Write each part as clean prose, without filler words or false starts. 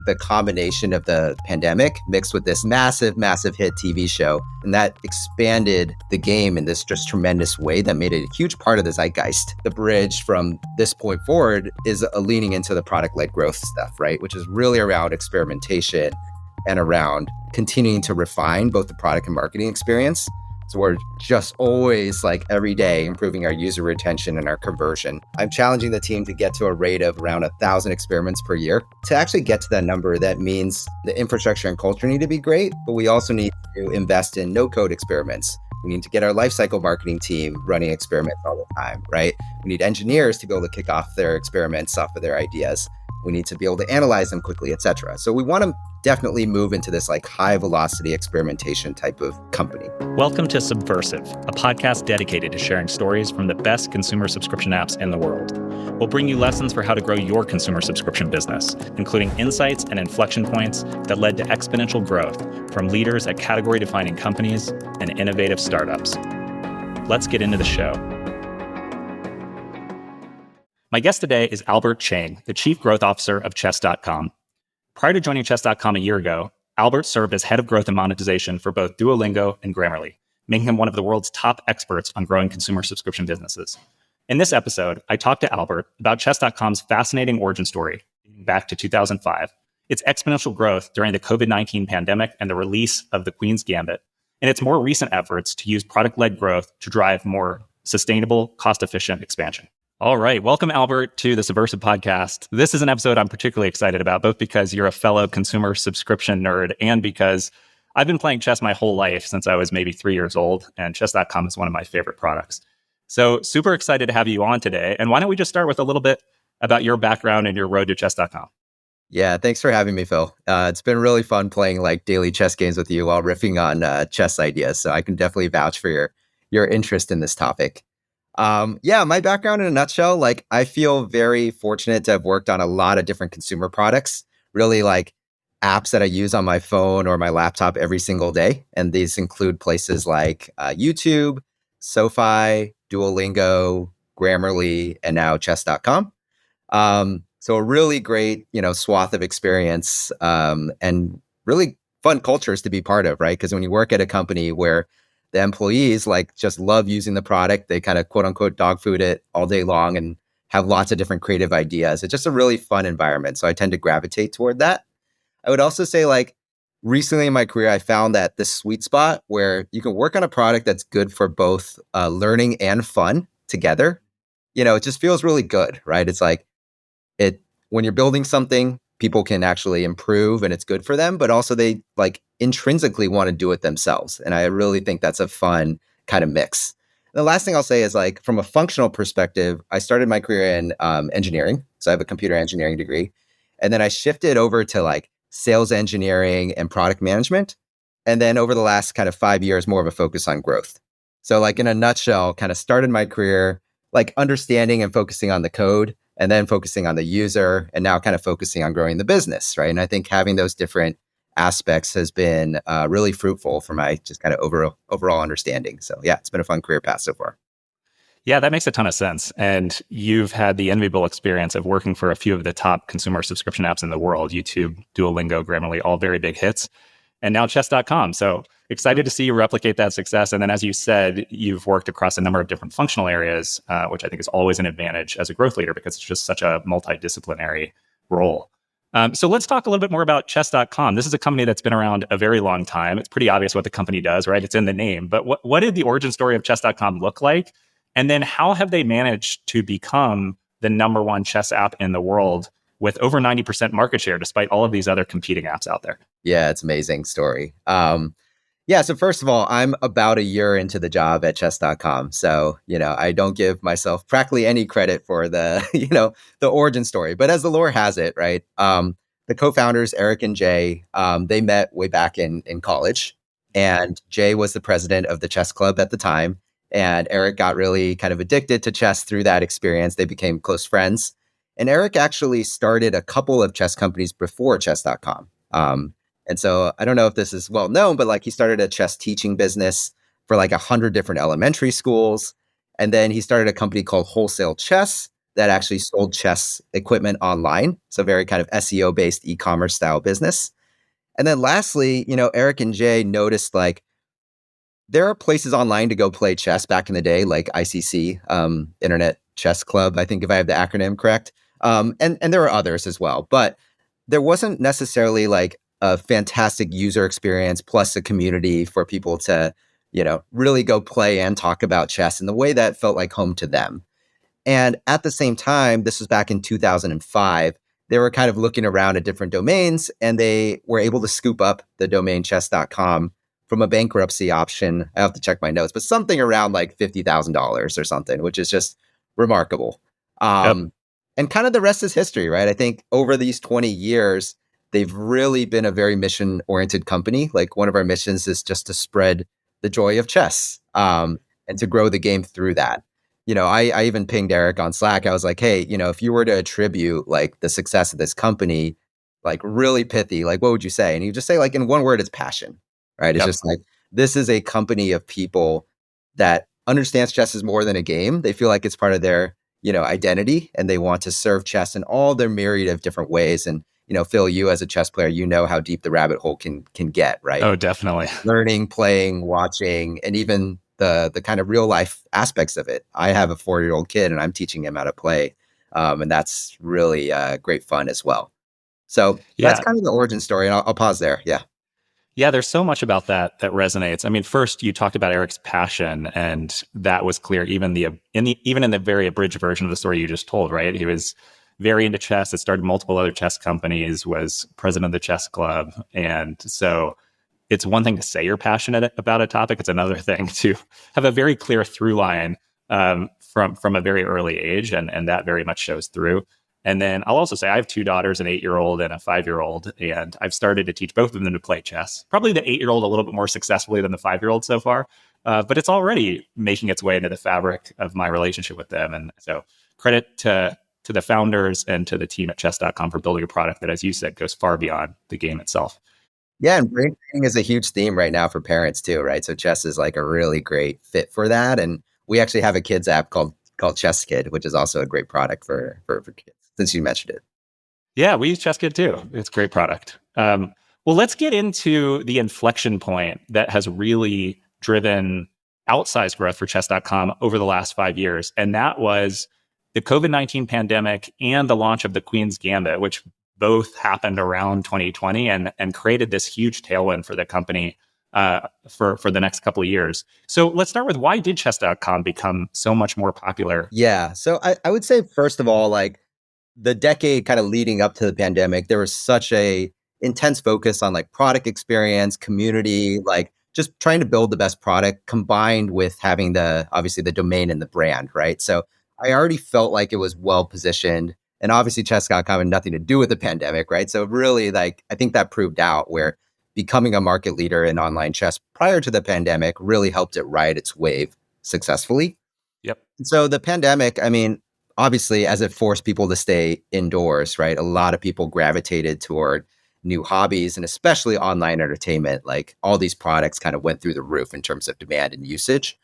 the combination of the pandemic mixed with this massive, massive hit TV show. And that expanded the game in this just tremendous way that made it a huge part of the zeitgeist. The bridge from this point forward is leaning into the product-led growth stuff, right? Which is really around experimentation and around continuing to refine both the product and marketing experience. So we're just always like every day improving our user retention and our conversion. I'm challenging the team to get to a rate of around 1,000 experiments per year. To actually get to that number, that means the infrastructure and culture need to be great, but we also need to invest in no-code experiments. We need to get our lifecycle marketing team running experiments all the time, right? We need engineers to be able to kick off their experiments off of their ideas. We need to be able to analyze them quickly, et cetera. So we want to definitely move into this like high velocity experimentation type of company. Welcome to Subversive, a podcast dedicated to sharing stories from the best consumer subscription apps in the world. We'll bring you lessons for how to grow your consumer subscription business, including insights and inflection points that led to exponential growth from leaders at category-defining companies and innovative startups. Let's get into the show. My guest today is Albert Cheng, the Chief Growth Officer of Chess.com. Prior to joining Chess.com a year ago, Albert served as head of growth and monetization for both Duolingo and Grammarly, making him one of the world's top experts on growing consumer subscription businesses. In this episode, I talked to Albert about Chess.com's fascinating origin story, dating back to 2005, its exponential growth during the COVID-19 pandemic and the release of the Queen's Gambit, and its more recent efforts to use product-led growth to drive more sustainable, cost-efficient expansion. All right. Welcome, Albert, to the Severson podcast. This is an episode I'm particularly excited about, both because you're a fellow consumer subscription nerd and because I've been playing chess my whole life since I was maybe 3 years old, and chess.com is one of my favorite products. So super excited to have you on today. And why don't we just start with a little bit about your background and your road to chess.com? Yeah, thanks for having me, Phil. It's been really fun playing like daily chess games with you while riffing on chess ideas. So I can definitely vouch for your interest in this topic. My background in a nutshell, like I feel very fortunate to have worked on a lot of different consumer products, really like apps that I use on my phone or my laptop every single day. And these include places like YouTube, SoFi, Duolingo, Grammarly, and now chess.com. So a really great, swath of experience and really fun cultures to be part of, right? Because when you work at a company where the employees like just love using the product, they kind of quote unquote dog food it all day long and have lots of different creative ideas. It's just a really fun environment. So I tend to gravitate toward that. I would also say like recently in my career, I found that this sweet spot where you can work on a product that's good for both learning and fun together, it just feels really good, right? It's like when you're building something, people can actually improve and it's good for them, but also they like intrinsically want to do it themselves. And I really think that's a fun kind of mix. And the last thing I'll say is like from a functional perspective, I started my career in engineering. So I have a computer engineering degree. And then I shifted over to like sales engineering and product management. And then over the last kind of 5 years, more of a focus on growth. So like in a nutshell, kind of started my career like understanding and focusing on the code and then focusing on the user and now kind of focusing on growing the business, right? And I think having those different aspects has been really fruitful for my just kind of overall understanding. So yeah, it's been a fun career path so far. Yeah, that makes a ton of sense. And you've had the enviable experience of working for a few of the top consumer subscription apps in the world, YouTube, Duolingo, Grammarly, all very big hits. And now chess.com. So excited to see you replicate that success. And then as you said, you've worked across a number of different functional areas, which I think is always an advantage as a growth leader because it's just such a multidisciplinary role. So let's talk a little bit more about chess.com. This is a company that's been around a very long time. It's pretty obvious what the company does, right? It's in the name. But what did the origin story of chess.com look like? And then how have they managed to become the number one chess app in the world with over 90% market share, despite all of these other competing apps out there? Yeah, it's an amazing story. So first of all, I'm about a year into the job at chess.com. So, I don't give myself practically any credit for the, the origin story. But as the lore has it, right, the co-founders, Erik and Jay, they met way back in college. And Jay was the president of the chess club at the time. And Erik got really kind of addicted to chess through that experience. They became close friends. And Erik actually started a couple of chess companies before chess.com. And so I don't know if this is well known, but like he started a chess teaching business for like 100 different elementary schools. And then he started a company called Wholesale Chess, that actually sold chess equipment online. So very kind of SEO based e-commerce style business. And then lastly, Eric and Jay noticed like there are places online to go play chess back in the day, like ICC, Internet Chess Club, I think if I have the acronym correct. And there are others as well. But there wasn't necessarily like a fantastic user experience plus a community for people to, really go play and talk about chess in the way that felt like home to them. And at the same time, this was back in 2005, they were kind of looking around at different domains and they were able to scoop up the domain chess.com from a bankruptcy option. I have to check my notes, but something around like $50,000 or something, which is just remarkable. Yep. And kind of the rest is history, right? I think over these 20 years, they've really been a very mission oriented company. Like one of our missions is just to spread the joy of chess and to grow the game through that. I even pinged Erik on Slack. I was like, hey, if you were to attribute like the success of this company, like really pithy, like what would you say? And you just say like in one word, it's passion, right? It's Yep. just like, this is a company of people that understands chess is more than a game. They feel like it's part of their, identity and they want to serve chess in all their myriad of different ways. And, Phil, you as a chess player, you know how deep the rabbit hole can get, right? Oh, definitely. Learning, playing, watching, and even the kind of real life aspects of it. I have a 4-year-old kid and I'm teaching him how to play. And that's really great fun as well. So that's Yeah. kind of the origin story. And I'll pause there. Yeah. Yeah, there's so much about that resonates. I mean, first you talked about Erik's passion, and that was clear even even in the very abridged version of the story you just told, right? He was very into chess. It started multiple other chess companies, was president of the chess club. And so it's one thing to say you're passionate about a topic. It's another thing to have a very clear through line from a very early age, and that very much shows through. And then I'll also say I have two daughters, an 8-year-old and a 5-year-old, and I've started to teach both of them to play chess. Probably the 8-year-old a little bit more successfully than the 5-year-old so far, but it's already making its way into the fabric of my relationship with them. And so credit to the founders and to the team at chess.com for building a product that, as you said, goes far beyond the game itself. Yeah, and brain training is a huge theme right now for parents too, right? So chess is like a really great fit for that. And we actually have a kids app called Chess Kid, which is also a great product for kids, since you mentioned it. Yeah, we use ChessKit too. It's a great product. Well, let's get into the inflection point that has really driven outsized growth for chess.com over the last 5 years. And that was the COVID-19 pandemic and the launch of the Queen's Gambit, which both happened around 2020 and created this huge tailwind for the company for the next couple of years. So let's start with, why did chess.com become so much more popular? Yeah. So I would say, first of all, like the decade kind of leading up to the pandemic, there was such a intense focus on like product experience, community, like just trying to build the best product combined with having obviously the domain and the brand, right? So I already felt like it was well positioned. And obviously chess.com had nothing to do with the pandemic, right? So really like I think that proved out where becoming a market leader in online chess prior to the pandemic really helped it ride its wave successfully. Yep. So the pandemic, I mean, obviously, as it forced people to stay indoors, right? A lot of people gravitated toward new hobbies and especially online entertainment. Like all these products kind of went through the roof in terms of demand and usage.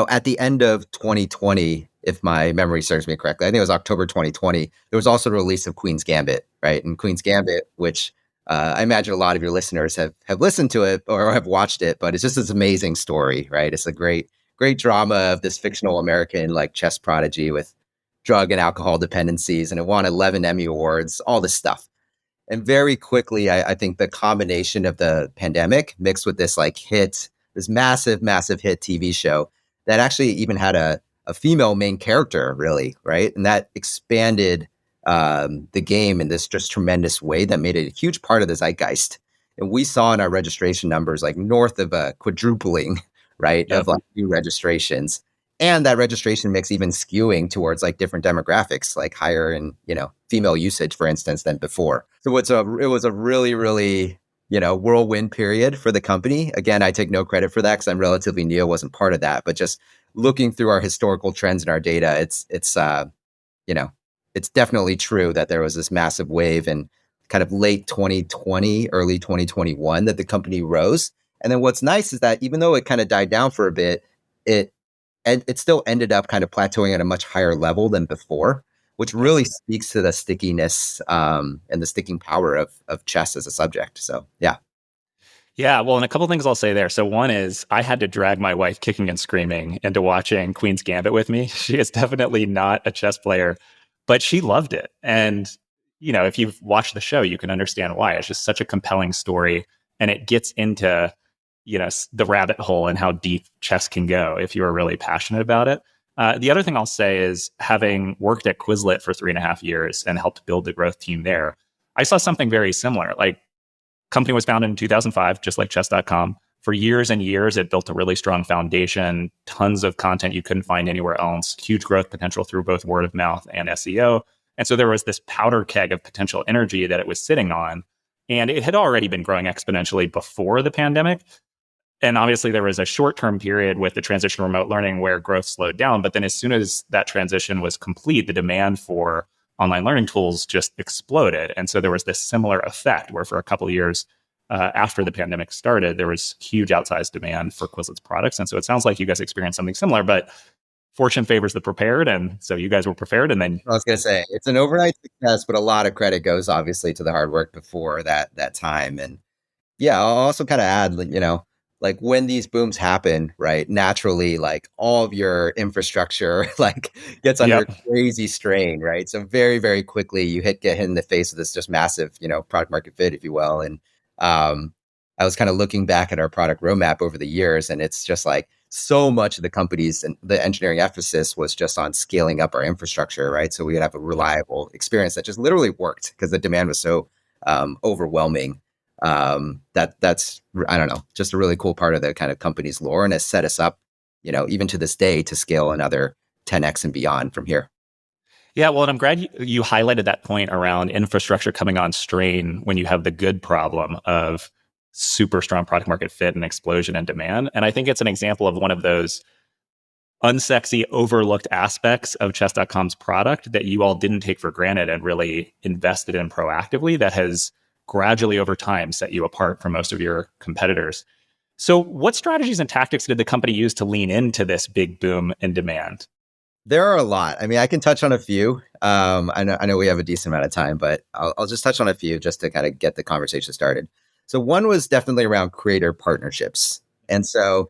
At the end of 2020, if my memory serves me correctly, I think it was October 2020, there was also the release of Queen's Gambit, right? And Queen's Gambit, which I imagine a lot of your listeners have listened to it or have watched it, but it's just this amazing story, right? It's a great drama of this fictional American like chess prodigy with drug and alcohol dependencies, and it won 11 Emmy Awards, all this stuff. And very quickly, I think the combination of the pandemic mixed with this like this massive, massive hit TV show that actually even had a female main character, really, right? And that expanded the game in this just tremendous way that made it a huge part of the zeitgeist. And we saw in our registration numbers like north of a quadrupling, right, of Yep. like new registrations. And that registration mix even skewing towards like different demographics, like higher in, female usage, for instance, than before. So it was a really, really, whirlwind period for the company. Again, I take no credit for that because I'm relatively new, wasn't part of that. But just looking through our historical trends and our data, you know, it's definitely true that there was this massive wave in kind of late 2020, early 2021 that the company rose. And then what's nice is that even though it kind of died down for a bit, it still ended up kind of plateauing at a much higher level than before, which really speaks to the stickiness and the sticking power of chess as a subject. So yeah. Yeah, well, and a couple things I'll say there. So one is I had to drag my wife kicking and screaming into watching Queen's Gambit with me. She is definitely not a chess player, but she loved it. And if you've watched the show, you can understand why. It's just such a compelling story, and it gets into the rabbit hole and how deep chess can go if you are really passionate about it. The other thing I'll say is having worked at Quizlet for 3.5 years and helped build the growth team there, I saw something very similar. Like, company was founded in 2005, just like chess.com. For years and years, it built a really strong foundation, tons of content you couldn't find anywhere else, huge growth potential through both word of mouth and SEO. And so there was this powder keg of potential energy that it was sitting on. And it had already been growing exponentially before the pandemic. And obviously, there was a short term period with the transition to remote learning where growth slowed down. But then, as soon as that transition was complete, the demand for online learning tools just exploded. And so there was this similar effect where, for a couple of years after the pandemic started, there was huge outsized demand for Quizlet's products. And so it sounds like you guys experienced something similar, but fortune favors the prepared. And so you guys were prepared. And then, I was going to say it's an overnight success, but a lot of credit goes obviously to the hard work before that time. And yeah, I'll also kind of add, like when these booms happen, right? Naturally, like all of your infrastructure like gets under yep. crazy strain, right? So very, very quickly you get hit in the face of this just massive, product market fit, if you will. And I was kind of looking back at our product roadmap over the years, and it's just like so much of the company's and the engineering emphasis was just on scaling up our infrastructure, right? So we would have a reliable experience that just literally worked because the demand was so overwhelming. That's I don't know, just a really cool part of the kind of company's lore, and has set us up, even to this day, to scale another 10x and beyond from here. Yeah, well, and I'm glad you highlighted that point around infrastructure coming on strain when you have the good problem of super strong product market fit and explosion in demand. And I think it's an example of one of those unsexy, overlooked aspects of chess.com's product that you all didn't take for granted and really invested in proactively that has gradually over time set you apart from most of your competitors. So, what strategies and tactics did the company use to lean into this big boom in demand? There are a lot. I mean, I can touch on a few. I know we have a decent amount of time, but I'll just touch on a few just to kind of get the conversation started. So one was definitely around creator partnerships. And so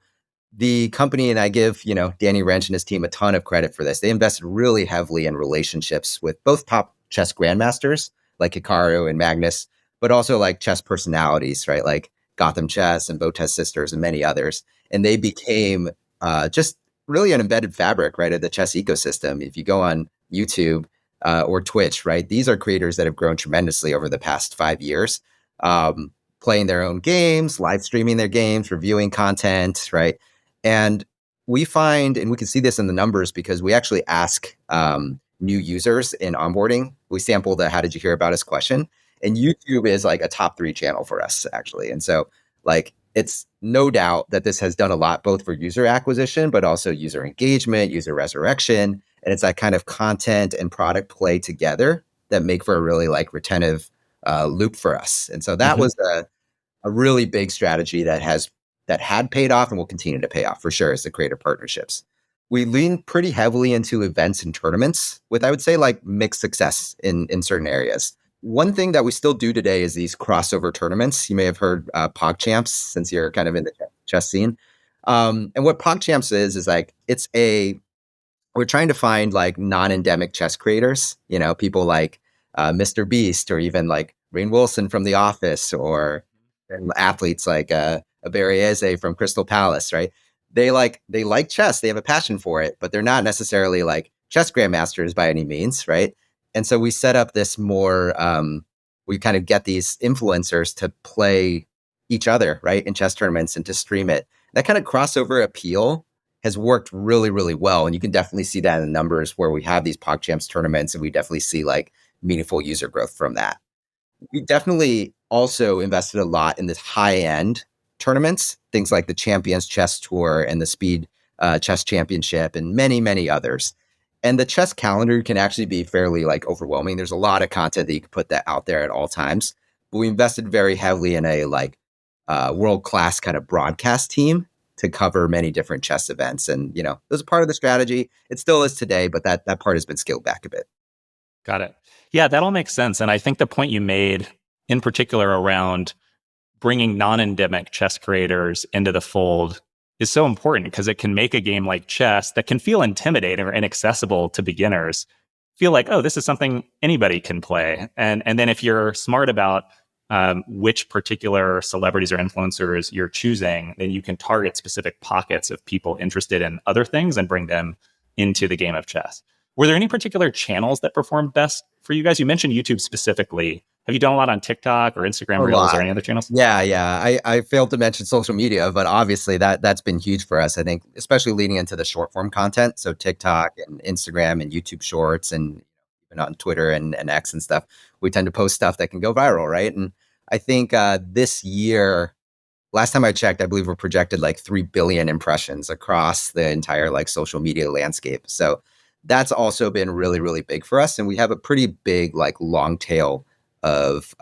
the company, and I give, Danny Wrench and his team a ton of credit for this. They invested really heavily in relationships with both top chess grandmasters like Hikaru and Magnus, but also like chess personalities, right? Like Gotham Chess and Botez Sisters and many others. And they became just really an embedded fabric, right, of the chess ecosystem. If you go on YouTube or Twitch, right, these are creators that have grown tremendously over the past 5 years, playing their own games, live streaming their games, reviewing content, right? And we find, and we can see this in the numbers because we actually ask new users in onboarding. We sample the "How did you hear about us?" question, and YouTube is like a top 3 channel for us actually. And so, like, it's no doubt that this has done a lot both for user acquisition, but also user engagement, user resurrection, and it's that kind of content and product play together that make for a really like retentive loop for us. And so that Mm-hmm. was a really big strategy that had paid off and will continue to pay off for sure, is the creator partnerships. We lean pretty heavily into events and tournaments with, I would say, like mixed success in certain areas. One thing that we still do today is these crossover tournaments. You may have heard PogChamps since you're kind of in the chess scene. And what PogChamps is like, we're trying to find like non-endemic chess creators, people like Mr. Beast, or even like Rainn Wilson from The Office, or athletes like a Barriese from Crystal Palace, right? They like chess, they have a passion for it, but they're not necessarily like chess grandmasters by any means, right? And so we set up this more, we kind of get these influencers to play each other, right, in chess tournaments and to stream it. That kind of crossover appeal has worked really, really well. And you can definitely see that in the numbers where we have these PogChamps tournaments, and we definitely see like meaningful user growth from that. We definitely also invested a lot in this high-end tournaments, things like the Champions Chess Tour and the Speed Chess Championship and many, many others. And the chess calendar can actually be fairly like overwhelming. There's a lot of content that you can put that out there at all times. But we invested very heavily in a like world-class kind of broadcast team to cover many different chess events. And, it was a part of the strategy. It still is today, but that part has been scaled back a bit. Got it. Yeah, that all makes sense. And I think the point you made in particular around bringing non-endemic chess creators into the fold is so important because it can make a game like chess that can feel intimidating or inaccessible to beginners feel like, oh, this is something anybody can play. And then if you're smart about which particular celebrities or influencers you're choosing, then you can target specific pockets of people interested in other things and bring them into the game of chess. Were there any particular channels that performed best for you guys? You mentioned YouTube specifically. Have you done a lot on TikTok or Instagram A Reels or lot. any other channels? Yeah, yeah. I failed to mention social media, but obviously that's been huge for us. I think, especially leading into the short form content. So TikTok and Instagram and YouTube Shorts and even on Twitter and X and stuff, we tend to post stuff that can go viral, right? And I think this year, last time I checked, I believe we're projected like 3 billion impressions across the entire like social media landscape. So that's also been really, really big for us. And we have a pretty big like long tail of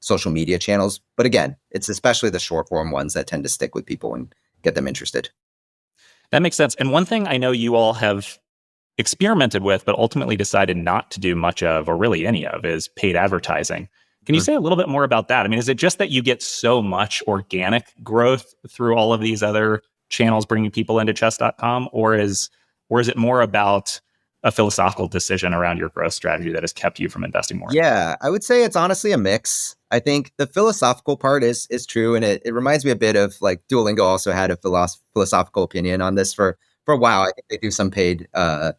social media channels. But again, it's especially the short form ones that tend to stick with people and get them interested. That makes sense. And one thing I know you all have experimented with, but ultimately decided not to do much of, or really any of, is paid advertising. Can you say a little bit more about that? I mean, is it just that you get so much organic growth through all of these other channels bringing people into chess.com, or is it more about a philosophical decision around your growth strategy that has kept you from investing more? Yeah, I would say it's honestly a mix. I think the philosophical part is true, and it reminds me a bit of like Duolingo also had a philosophical opinion on this for a while. I think they do some paid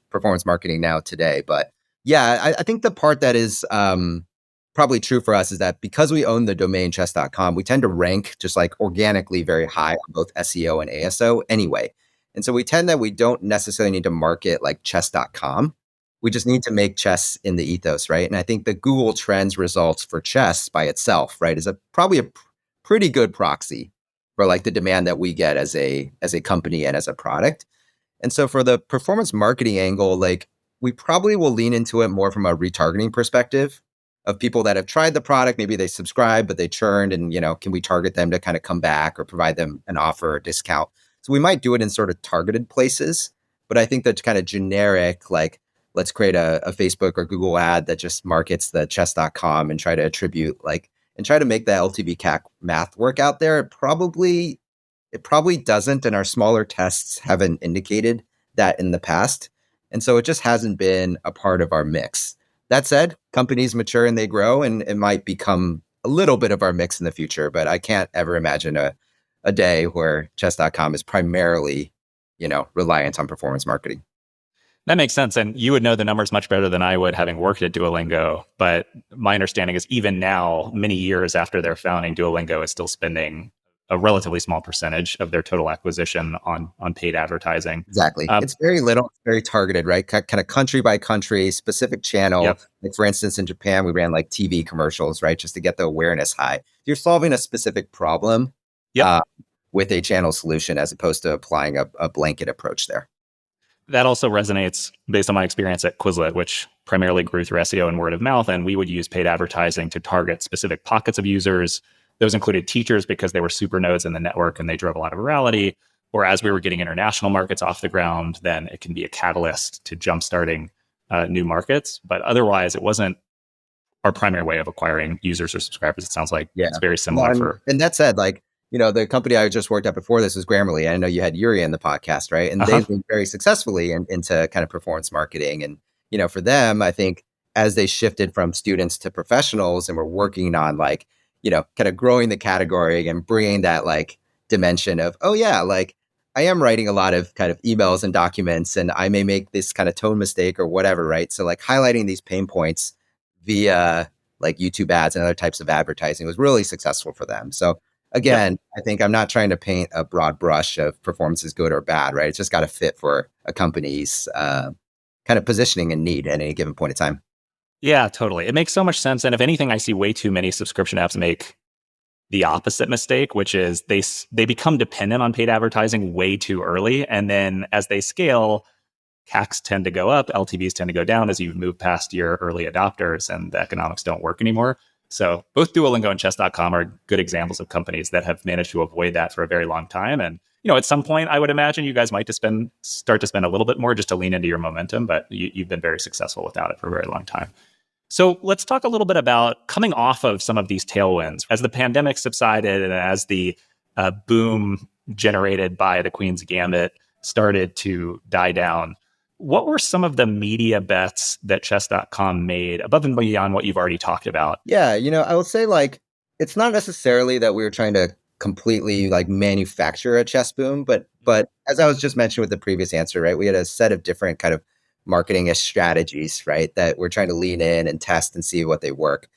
performance marketing now today, but yeah, I think the part that is probably true for us is that because we own the domain chess.com, we tend to rank just like organically very high on both SEO and ASO anyway. And so we don't necessarily need to market like chess.com. We just need to make chess in the ethos, right? And I think the Google Trends results for chess by itself, right, is probably a pretty good proxy for like the demand that we get as a company and as a product. And so for the performance marketing angle, like we probably will lean into it more from a retargeting perspective of people that have tried the product, maybe they subscribe but they churned, and can we target them to kind of come back or provide them an offer or discount? So we might do it in sort of targeted places, but I think that's kind of generic, like let's create a Facebook or Google ad that just markets the chess.com and try to attribute like and try to make the LTV CAC math work out there. It probably doesn't, and our smaller tests haven't indicated that in the past. And so it just hasn't been a part of our mix. That said, companies mature and they grow, and it might become a little bit of our mix in the future, but I can't ever imagine a day where chess.com is primarily, reliant on performance marketing. That makes sense. And you would know the numbers much better than I would, having worked at Duolingo. But my understanding is even now, many years after their founding, Duolingo is still spending a relatively small percentage of their total acquisition on paid advertising. Exactly. It's very little, it's very targeted, right? Kind of country by country, specific channel. Yep. Like for instance, in Japan, we ran like TV commercials, right? Just to get the awareness high. You're solving a specific problem Yep. uh, with a channel solution as opposed to applying a blanket approach there. That also resonates based on my experience at Quizlet, which primarily grew through SEO and word of mouth. And we would use paid advertising to target specific pockets of users. Those included teachers because they were super nodes in the network and they drove a lot of virality. Or as we were getting international markets off the ground, then it can be a catalyst to jumpstarting new markets. But otherwise, it wasn't our primary way of acquiring users or subscribers. It sounds like Yeah. it's very No, similar for. and that said, like, the company I just worked at before this was Grammarly. I know you had Yuri in the podcast, right? And Uh-huh. they've been very successfully into kind of performance marketing. And, for them, I think as they shifted from students to professionals and were working on like, kind of growing the category and bringing that like dimension of, oh yeah, like I am writing a lot of kind of emails and documents and I may make this kind of tone mistake or whatever, right? So like highlighting these pain points via like YouTube ads and other types of advertising was really successful for them. So Yep. again, I think I'm not trying to paint a broad brush of performance is good or bad, right? It's just got to fit for a company's kind of positioning and need at any given point in time. Yeah, totally. It makes so much sense. And if anything, I see way too many subscription apps make the opposite mistake, which is they become dependent on paid advertising way too early, and then as they scale, CACs tend to go up, LTVs tend to go down as you move past your early adopters, and the economics don't work anymore. So both Duolingo and Chess.com are good examples of companies that have managed to avoid that for a very long time. And at some point, I would imagine you guys might start to spend a little bit more just to lean into your momentum, but you've been very successful without it for a very long time. So let's talk a little bit about coming off of some of these tailwinds. As the pandemic subsided and as the boom generated by the Queen's Gambit started to die down, what were some of the media bets that chess.com made above and beyond what you've already talked about? Yeah, I would say like it's not necessarily that we were trying to completely like manufacture a chess boom, but as I was just mentioning with the previous answer, right? We had a set of different kind of marketing strategies, right? That we're trying to lean in and test and see what they work.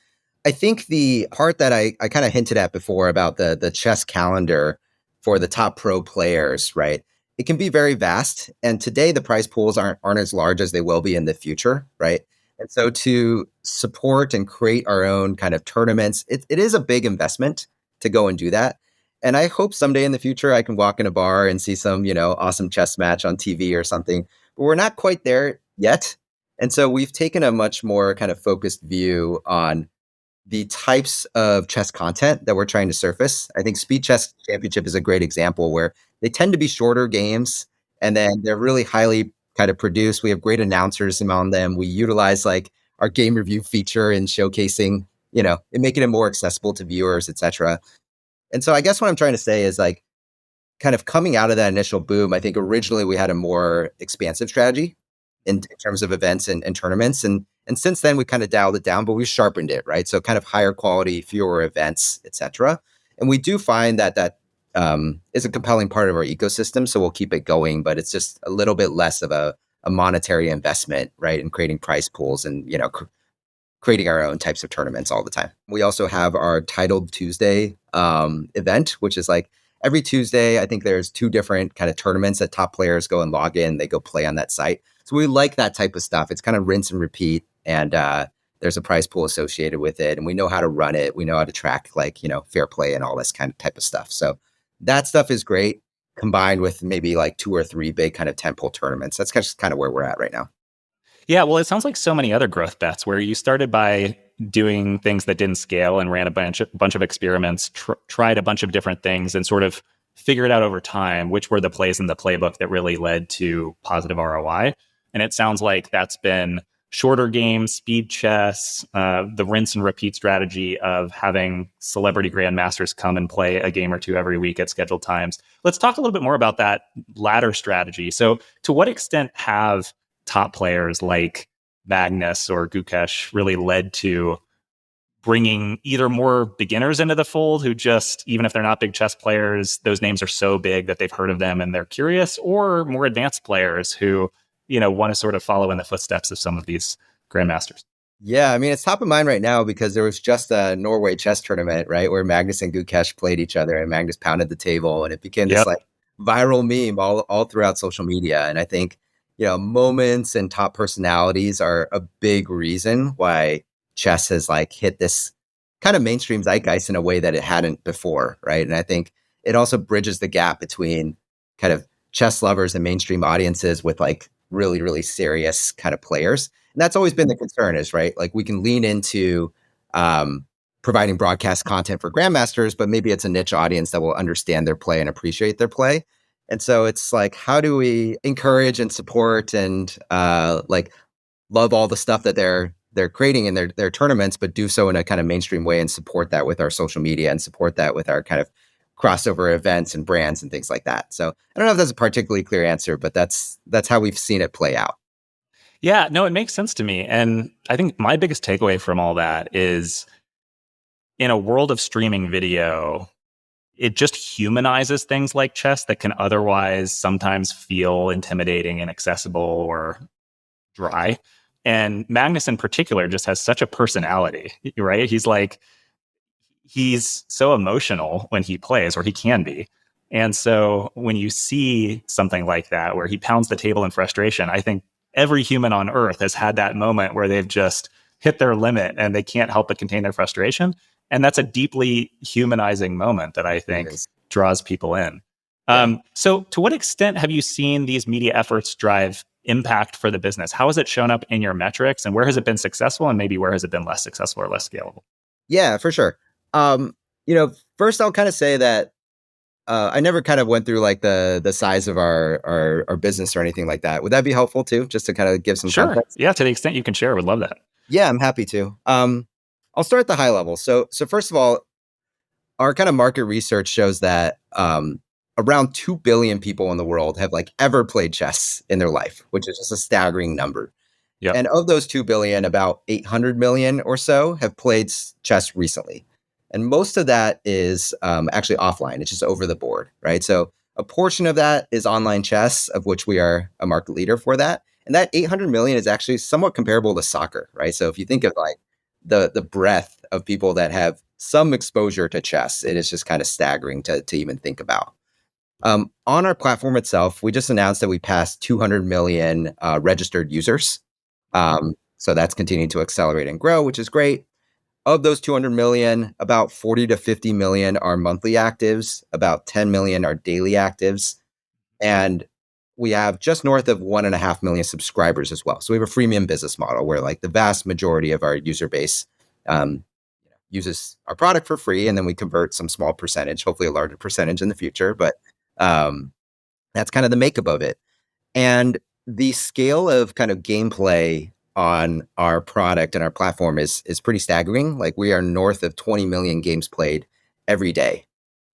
I think the part that I kind of hinted at before about the chess calendar for the top pro players, right? It can be very vast. And today the prize pools aren't as large as they will be in the future, right? And so to support and create our own kind of tournaments, it is a big investment to go and do that. And I hope someday in the future I can walk in a bar and see some, awesome chess match on TV or something. But we're not quite there yet. And so we've taken a much more kind of focused view on the types of chess content that we're trying to surface. I think Speed Chess Championship is a great example where they tend to be shorter games and then they're really highly kind of produced. We have great announcers among them. We utilize like our game review feature in showcasing, and making it more accessible to viewers, etc. And so I guess what I'm trying to say is like kind of coming out of that initial boom, I think originally we had a more expansive strategy in terms of events and tournaments. And since then we kind of dialed it down, but we've sharpened it, right? So kind of higher quality, fewer events, etc. And we do find that is a compelling part of our ecosystem. So we'll keep it going, but it's just a little bit less of a monetary investment, right? In creating prize pools and, creating our own types of tournaments all the time. We also have our Titled Tuesday event, which is like every Tuesday. I think there's 2 different kind of tournaments that top players go and log in. They go play on that site. So we like that type of stuff. It's kind of rinse and repeat. And there's a prize pool associated with it. And we know how to run it. We know how to track like, fair play and all this kind of type of stuff. So that stuff is great combined with maybe like 2 or 3 big kind of tentpole tournaments. That's just kind of where we're at right now. Yeah, well, it sounds like so many other growth bets where you started by doing things that didn't scale and ran a bunch of experiments, tried a bunch of different things, and sort of figured out over time which were the plays in the playbook that really led to positive ROI. And it sounds like that's been shorter games, speed chess, the rinse and repeat strategy of having celebrity grandmasters come and play a game or 2 every week at scheduled times. Let's talk a little bit more about that latter strategy. So, to what extent have top players like Magnus or Gukesh really led to bringing either more beginners into the fold who just, even if they're not big chess players, those names are so big that they've heard of them and they're curious, or more advanced players who, want to sort of follow in the footsteps of some of these grandmasters? Yeah, I mean, it's top of mind right now because there was just a Norway chess tournament, right, where Magnus and Gukesh played each other and Magnus pounded the table and it became this Yep. like viral meme all throughout social media. And I think, moments and top personalities are a big reason why chess has like hit this kind of mainstream zeitgeist in a way that it hadn't before, right? And I think it also bridges the gap between kind of chess lovers and mainstream audiences with like really, really serious kind of players. And that's always been the concern is, right? Like we can lean into providing broadcast content for grandmasters, but maybe it's a niche audience that will understand their play and appreciate their play. And so it's like, how do we encourage and support and like love all the stuff that they're creating in their tournaments, but do so in a kind of mainstream way and support that with our social media and support that with our kind of crossover events and brands and things like that. So I don't know if that's a particularly clear answer, but that's how we've seen it play out. Yeah, no, it makes sense to me. And I think my biggest takeaway from all that is in a world of streaming video, it just humanizes things like chess that can otherwise sometimes feel intimidating, inaccessible, or dry. And Magnus in particular just has such a personality, right? He's so emotional when he plays, or he can be. And so when you see something like that, where he pounds the table in frustration, I think every human on earth has had that moment where they've just hit their limit and they can't help but contain their frustration. And that's a deeply humanizing moment that I It think is. draws people in. Yeah. So, to what extent have you seen these media efforts drive impact for the business? How has it shown up in your metrics, and where has it been successful, and maybe where has it been less successful or less scalable? Yeah, for sure. Um, first I'll kind of say that I never kind of went through like the size of our business or anything like that. Would that be helpful too, just to kind of give some Sure. context? Yeah, to the extent you can share, would love that. Yeah, I'm happy to. I'll start at the high level. So first of all, our kind of market research shows that around 2 billion people in the world have like ever played chess in their life, which is just a staggering number. Yep. And of those 2 billion, about 800 million or so have played chess recently. And most of that is actually offline. It's just over the board, right? So a portion of that is online chess, of which we are a market leader for that. And that 800 million is actually somewhat comparable to soccer, right? So if you think of like the breadth of people that have some exposure to chess, it is just kind of staggering to even think about. On our platform itself, we just announced that we passed 200 million registered users. So that's continuing to accelerate and grow, which is great. Of those 200 million, about 40 to 50 million are monthly actives, about 10 million are daily actives, and we have just north of 1.5 million subscribers as well. So we have a freemium business model where like the vast majority of our user base um, uses our product for free, and then we convert some small percentage, hopefully a larger percentage in the future. But um, that's kind of the makeup of it. And the scale of kind of gameplay on our product and our platform is pretty staggering. Like we are north of 20 million games played every day.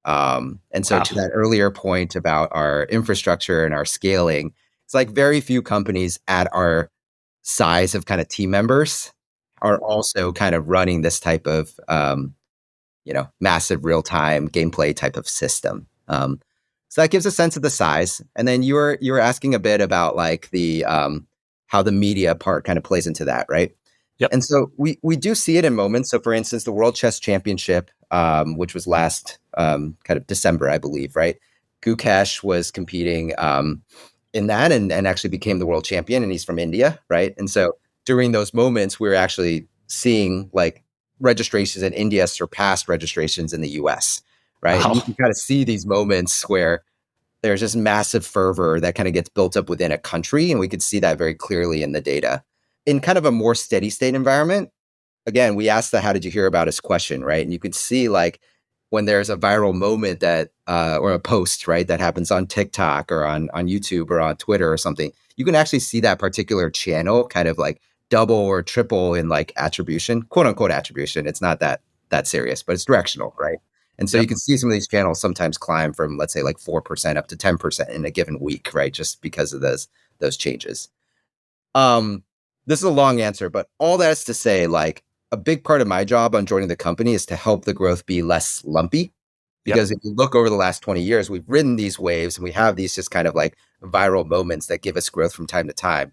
And so Wow. to that earlier point about our infrastructure and our scaling, it's like very few companies at our size of kind of team members are also kind of running this type of massive real time gameplay type of system. So that gives a sense of the size. And then you were asking a bit about like the how the media part kind of plays into that, right? Yep. And so we do see it in moments. So for instance, the World Chess Championship, which was last kind of December, I believe, right? Gukesh was competing in that and actually became the world champion, and he's from India, right? And so during those moments, we were actually seeing like registrations in India surpassed registrations in the US, right? And you Wow. can kind of see these moments where there's just massive fervor that kind of gets built up within a country. And we could see that very clearly in the data. In kind of a more steady state environment, again, we asked the how did you hear about us question, right? And you can see like when there's a viral moment that or a post, right, that happens on TikTok or on YouTube or on Twitter or something, you can actually see that particular channel kind of like double or triple in like attribution, quote unquote attribution. It's not that serious, but it's directional, right? And so you Yep. can see some of these channels sometimes climb from let's say like 4% up to 10% in a given week, right? Just because of those changes. Um, this is a long answer, but all that's to say, like a big part of my job on joining the company is to help the growth be less lumpy. Yep. Because if you look over the last 20 years, we've ridden these waves and we have these just kind of like viral moments that give us growth from time to time.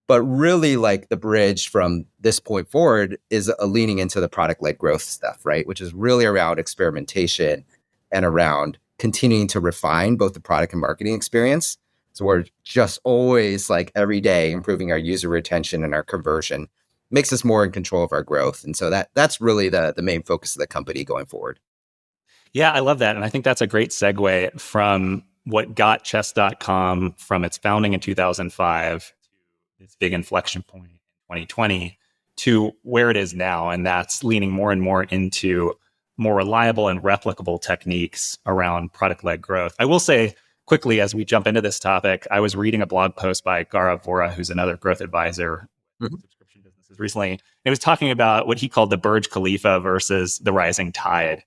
But really, like the bridge from this point forward is a leaning into the product led growth stuff, right? Which is really around experimentation and around continuing to refine both the product and marketing experience. So we're just always like every day improving our user retention and our conversion makes us more in control of our growth. And so that's really the main focus of the company going forward. Yeah, I love that. And I think that's a great segue from what got chess.com from its founding in 2005 to this big inflection point in 2020 to where it is now. And that's leaning more and more into more reliable and replicable techniques around product led growth. I will say quickly, as we jump into this topic, I was reading a blog post by Gaurav Vora, who's another growth advisor Mhm. subscription businesses recently. And it was talking about what he called the Burj Khalifa versus the rising tide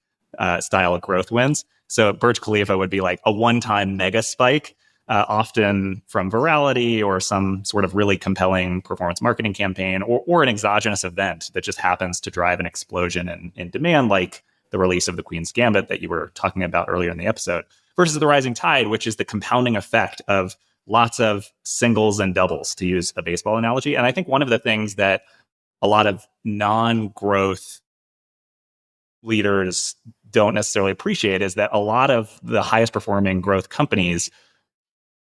style of growth wins. So Burj Khalifa would be like a one-time mega spike, often from virality or some sort of really compelling performance marketing campaign or an exogenous event that just happens to drive an explosion in demand, like the release of the Queen's Gambit that you were talking about earlier in the episode, versus the rising tide, which is the compounding effect of lots of singles and doubles, to use a baseball analogy. And I think one of the things that a lot of non-growth leaders don't necessarily appreciate is that a lot of the highest performing growth companies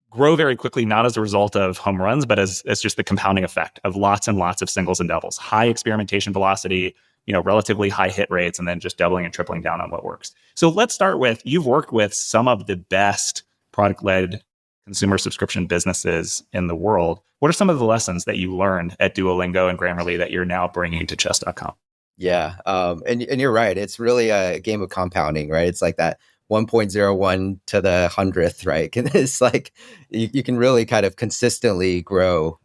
grow very quickly, not as a result of home runs, but as just the compounding effect of lots and lots of singles and doubles, high experimentation velocity, relatively high hit rates, and then just doubling and tripling down on what works. So let's start with, you've worked with some of the best product-led consumer subscription businesses in the world. What are some of the lessons that you learned at Duolingo and Grammarly that you're now bringing to chess.com? Yeah. And you're right. It's really a game of compounding, right? It's like that 1.01 to the 100th, right? It's like you can really kind of consistently grow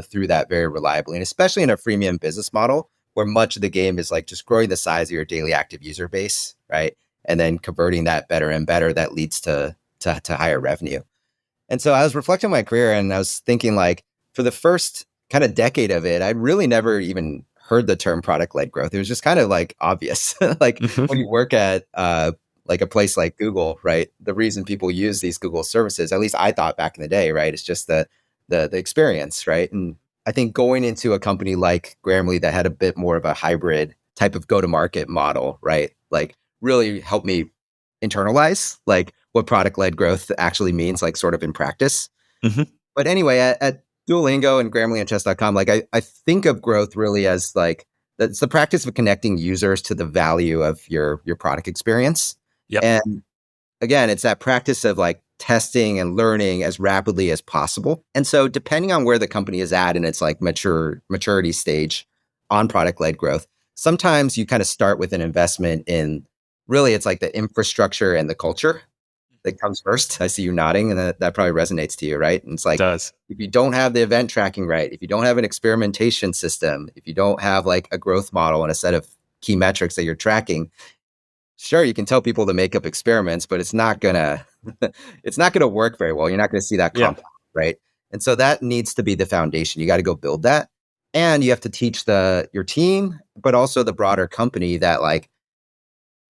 through that very reliably. And especially in a freemium business model where much of the game is like just growing the size of your daily active user base, right? And then converting that better and better, that leads to higher revenue. And so I was reflecting on my career and I was thinking like for the first kind of decade of it, I really never even heard the term product led growth. It was just kind of like obvious. Like when you work at like a place like Google, right? The reason people use these Google services, at least I thought back in the day, right? It's just the experience, right? And I think going into a company like Grammarly that had a bit more of a hybrid type of go-to-market model, right? Like really helped me internalize like what product led growth actually means, like sort of in practice. Mhm. But anyway, at Duolingo and Grammarly and chess.com, like I think of growth really as like that's the practice of connecting users to the value of your product experience. Yep. And again, it's that practice of like testing and learning as rapidly as possible. And so depending on where the company is at in its like maturity stage on product led growth, sometimes you kind of start with an investment in really it's like the infrastructure and the culture that comes first. I see you nodding, and that probably resonates to you, right? And it's like Does. if you don't have the event tracking right, if you don't have an experimentation system, if you don't have like a growth model and a set of key metrics that you're tracking, sure, you can tell people to make up experiments, but it's not gonna it's not gonna work very well. You're not gonna see that Yeah. compound, right? And so that needs to be the foundation. You got to go build that. And you have to teach your team, but also the broader company that like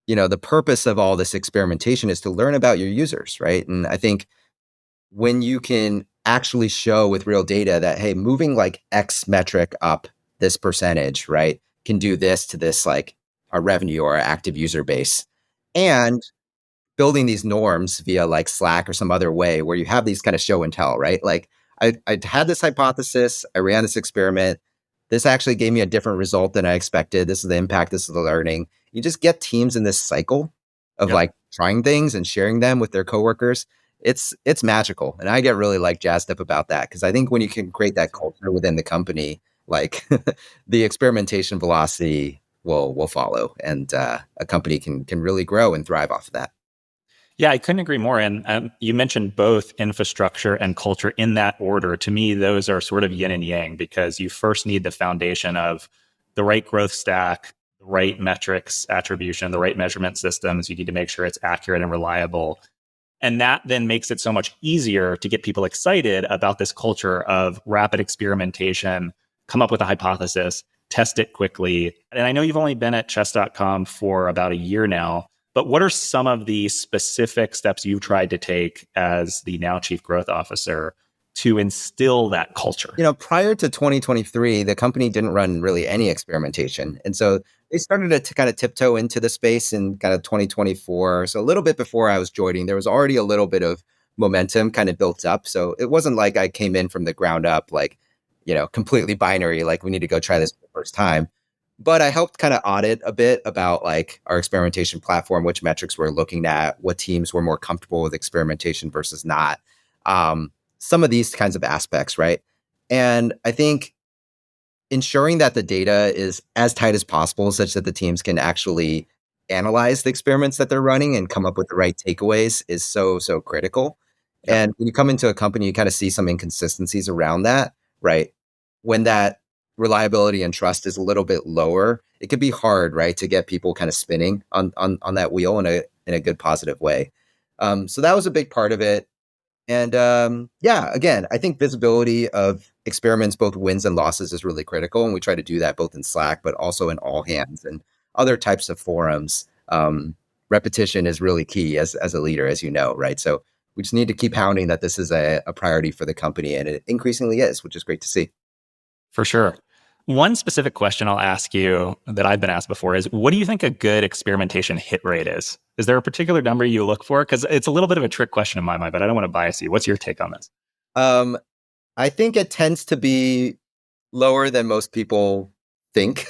the purpose of all this experimentation is to learn about your users, right? And I think when you can actually show with real data that, hey, moving like X metric up this percentage, right, can do this to this, like our revenue or our active user base. And building these norms via like Slack or some other way where you have these kind of show and tell, right? Like I had this hypothesis, I ran this experiment. This actually gave me a different result than I expected. This is the impact, this is the learning. You just get teams in this cycle of Yep. like trying things and sharing them with their coworkers. It's magical. And I get really like jazzed up about that because I think when you can create that culture within the company, like the experimentation velocity will follow and a company can really grow and thrive off of that. Yeah, I couldn't agree more. And you mentioned both infrastructure and culture in that order. To me, those are sort of yin and yang because you first need the foundation of the right growth stack, the right metrics attribution, the right measurement systems. You need to make sure it's accurate and reliable. And that then makes it so much easier to get people excited about this culture of rapid experimentation, come up with a hypothesis, test it quickly. And I know you've only been at chess.com for about a year now. But what are some of the specific steps you've tried to take as the now chief growth officer to instill that culture? Prior to 2023, the company didn't run really any experimentation. And so they started to kind of tiptoe into the space in kind of 2024. So a little bit before I was joining, there was already a little bit of momentum kind of built up. So it wasn't like I came in from the ground up, like, completely binary, like we need to go try this for the first time. But I helped kind of audit a bit about like our experimentation platform, which metrics we're looking at, what teams were more comfortable with experimentation versus not. Some of these kinds of aspects, right? And I think ensuring that the data is as tight as possible such that the teams can actually analyze the experiments that they're running and come up with the right takeaways is so critical. Yep. And when you come into a company, you kind of see some inconsistencies around that, right? When that reliability and trust is a little bit lower, it could be hard, right, to get people kind of spinning on that wheel in a good positive way. So that was a big part of it. And yeah, again, I think visibility of experiments, both wins and losses, is really critical. And we try to do that both in Slack, but also in all hands and other types of forums. Repetition is really key as a leader, as you know, right? So we just need to keep pounding that this is a priority for the company. And it increasingly is, which is great to see. For sure. One specific question I'll ask you that I've been asked before is what do you think a good experimentation hit rate is? Is there a particular number you look for? Because it's a little bit of a trick question in my mind, but I don't want to bias you. What's your take on this? Um, I think it tends to be lower than most people think.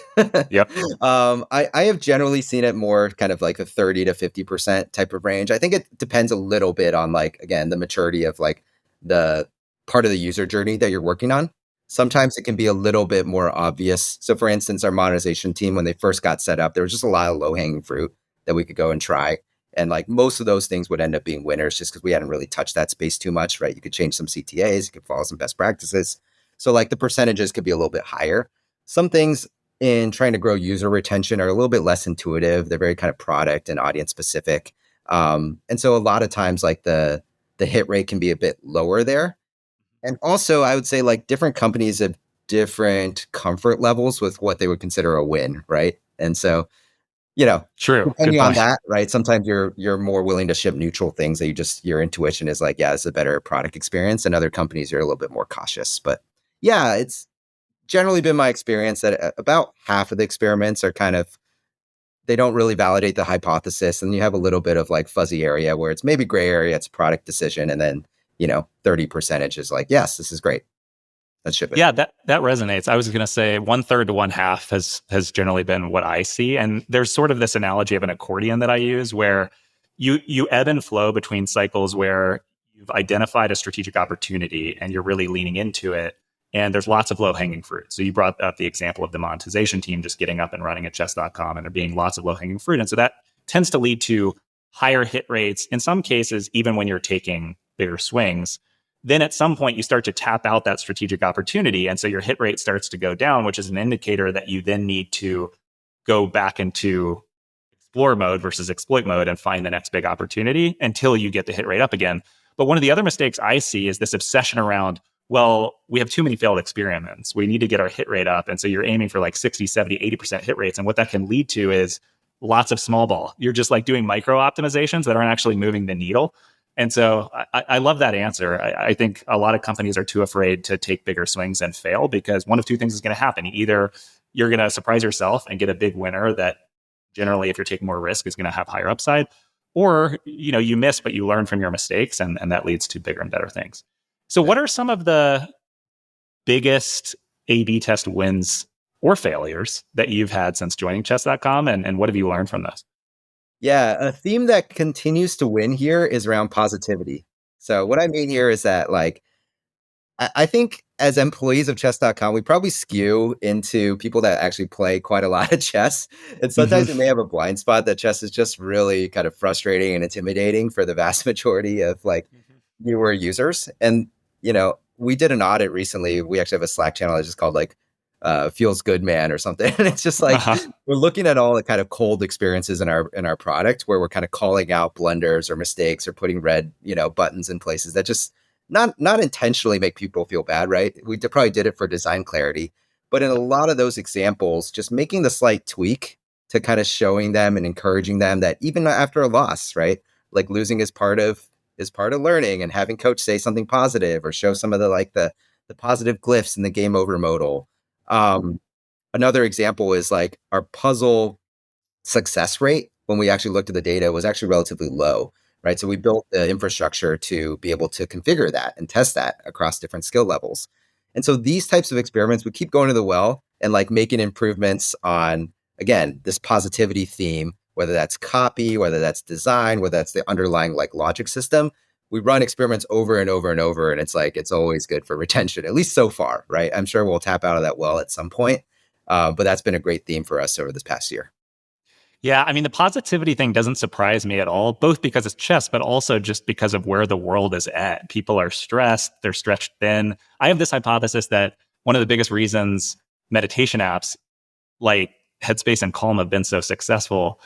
Yep. I have generally seen it more kind of like the 30 to 50% type of range. I think it depends a little bit on like, again, the maturity of like the part of the user journey that you're working on. Sometimes it can be a little bit more obvious. So for instance, our monetization team, when they first got set up, there was just a lot of low hanging fruit that we could go and try. And like most of those things would end up being winners just because we hadn't really touched that space too much, right? You could change some CTAs, you could follow some best practices. So like the percentages could be a little bit higher. Some things in trying to grow user retention are a little bit less intuitive. They're very kind of product and audience specific. And so a lot of times like the hit rate can be a bit lower there. And also I would say like different companies have different comfort levels with what they would consider a win, right? And so, you know, True. Good depending on point. that, right? Sometimes you're more willing to ship neutral things that your intuition is like, yeah, it's a better product experience. And other companies are a little bit more cautious. But yeah, it's generally been my experience that about half of the experiments are kind of they don't really validate the hypothesis, and you have a little bit of like fuzzy area where it's maybe gray area, it's a product decision, and then 30% is like, yes, this is great. Let's ship it. Yeah, that resonates. I was going to say 1/3 to 1/2 has generally been what I see, and there's sort of this analogy of an accordion that I use where you ebb and flow between cycles where you've identified a strategic opportunity and you're really leaning into it, and there's lots of low hanging fruit. So you brought up the example of the monetization team just getting up and running at chess.com, and there being lots of low hanging fruit, and so that tends to lead to higher hit rates in some cases, even when you're taking bigger swings. Then at some point you start to tap out that strategic opportunity. And so your hit rate starts to go down, which is an indicator that you then need to go back into explore mode versus exploit mode and find the next big opportunity until you get the hit rate up again. But one of the other mistakes I see is this obsession around, well, we have too many failed experiments. We need to get our hit rate up. And so you're aiming for like 60, 70, 80% hit rates. And what that can lead to is lots of small ball. You're just like doing micro optimizations that aren't actually moving the needle. And so I love that answer. I think a lot of companies are too afraid to take bigger swings and fail because one of two things is going to happen. Either you're going to surprise yourself and get a big winner that generally, if you're taking more risk, is going to have higher upside, or you miss, but you learn from your mistakes, and that leads to bigger and better things. So what are some of the biggest A/B test wins or failures that you've had since joining chess.com, and what have you learned from those? Yeah, a theme that continues to win here is around positivity. So what I mean here is that like I think as employees of chess.com, we probably skew into people that actually play quite a lot of chess. And sometimes we may have a blind spot that chess is just really kind of frustrating and intimidating for the vast majority of like newer users. And, we did an audit recently. We actually have a Slack channel that's just called like feels good man or something. And it's just like we're looking at all the kind of cold experiences in our product where we're kind of calling out blunders or mistakes or putting red, buttons in places that just not intentionally make people feel bad, right? We probably did it for design clarity. But in a lot of those examples, just making the slight tweak to kind of showing them and encouraging them that even after a loss, right? Like losing is part of learning, and having coach say something positive or show some of the positive glyphs in the game over modal. Another example is like our puzzle success rate when we actually looked at the data was actually relatively low, right? So we built the infrastructure to be able to configure that and test that across different skill levels. And so these types of experiments, we keep going to the well and like making improvements on, again, this positivity theme, whether that's copy, whether that's design, whether that's the underlying like logic system. We run experiments over and over and over, and it's like, it's always good for retention, at least so far, right? I'm sure we'll tap out of that well at some point. But that's been a great theme for us over this past year. Yeah, I mean, the positivity thing doesn't surprise me at all, both because it's chess, but also just because of where the world is at. People are stressed, they're stretched thin. I have this hypothesis that one of the biggest reasons meditation apps like Headspace and Calm have been so successful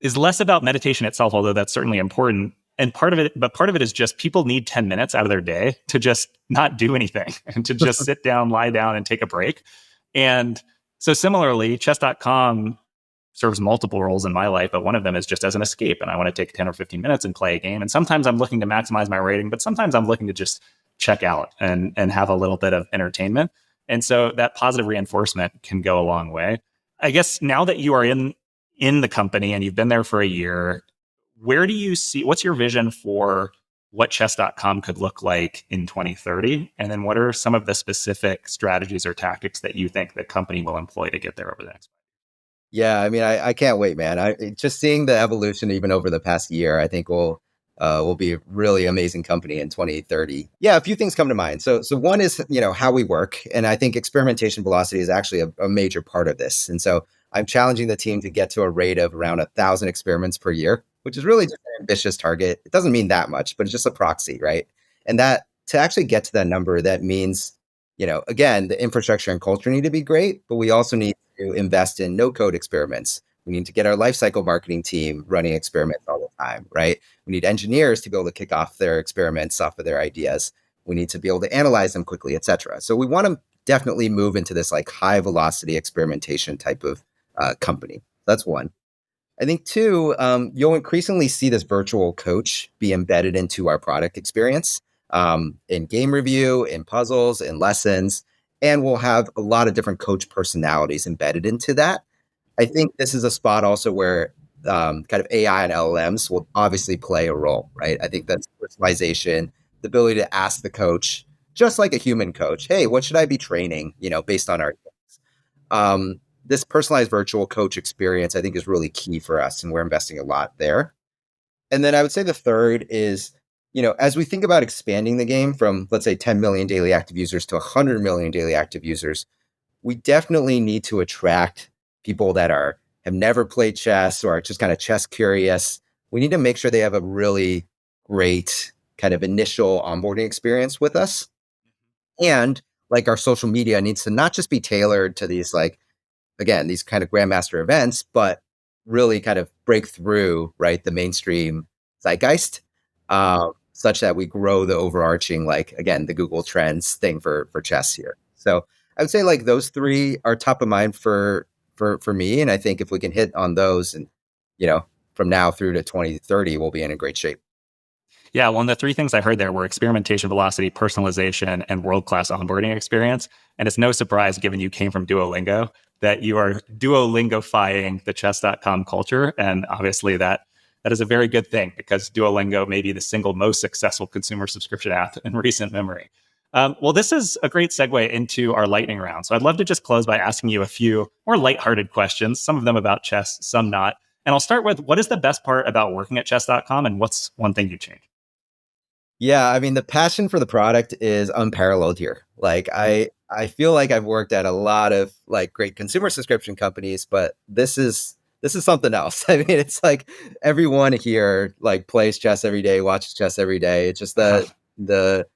is less about meditation itself, although that's certainly important. And part of it is just people need 10 minutes out of their day to just not do anything and to just sit down, lie down, and take a break. And so similarly, chess.com serves multiple roles in my life, but one of them is just as an escape. And I want to take 10 or 15 minutes and play a game. And sometimes I'm looking to maximize my rating, but sometimes I'm looking to just check out and have a little bit of entertainment. And so that positive reinforcement can go a long way. I guess now that you are in the company and you've been there for a year, where do you see, what's your vision for what chess.com could look like in 2030? And then what are some of the specific strategies or tactics that you think the company will employ to get there over the next? Yeah, I mean, I can't wait, man. Just seeing the evolution even over the past year, I think will be a really amazing company in 2030. Yeah, a few things come to mind. So one is, how we work. And I think experimentation velocity is actually a major part of this. And so I'm challenging the team to get to a rate of around 1,000 experiments per year. which is really just an ambitious target. It doesn't mean that much, but it's just a proxy, right? And that to actually get to that number, that means, again, the infrastructure and culture need to be great, but we also need to invest in no code experiments. We need to get our lifecycle marketing team running experiments all the time, right? We need engineers to be able to kick off their experiments off of their ideas. We need to be able to analyze them quickly, et cetera. So we want to definitely move into this like high velocity experimentation type of company. That's one. I think two, you'll increasingly see this virtual coach be embedded into our product experience, in game review, in puzzles, in lessons, and we'll have a lot of different coach personalities embedded into that. I think this is a spot also where kind of AI and LLMs will obviously play a role, right? I think that's personalization, the ability to ask the coach, just like a human coach, hey, what should I be training, based on our this personalized virtual coach experience, I think, is really key for us, and we're investing a lot there. And then I would say the third is, as we think about expanding the game from, let's say, 10 million daily active users to 100 million daily active users, we definitely need to attract people that have never played chess or are just kind of chess curious. We need to make sure they have a really great kind of initial onboarding experience with us. And like our social media needs to not just be tailored to these like, again, these kind of grandmaster events, but really kind of break through, right, the mainstream zeitgeist, such that we grow the overarching, like, again, the Google Trends thing for chess here. So I would say like those three are top of mind for me, and I think if we can hit on those, and from now through to 2030, we'll be in a great shape. Yeah, well, and the three things I heard there were experimentation, velocity, personalization, and world-class onboarding experience. And it's no surprise, given you came from Duolingo, that you are Duolingofying the chess.com culture. And obviously that is a very good thing, because Duolingo may be the single most successful consumer subscription app in recent memory. Well, this is a great segue into our lightning round. So I'd love to just close by asking you a few more lighthearted questions, some of them about chess, some not. And I'll start with, what is the best part about working at chess.com, and what's one thing you change? Yeah, I mean, the passion for the product is unparalleled here. Like I feel like I've worked at a lot of like great consumer subscription companies, but this is something else. I mean, it's like everyone here like plays chess every day, watches chess every day. It's just the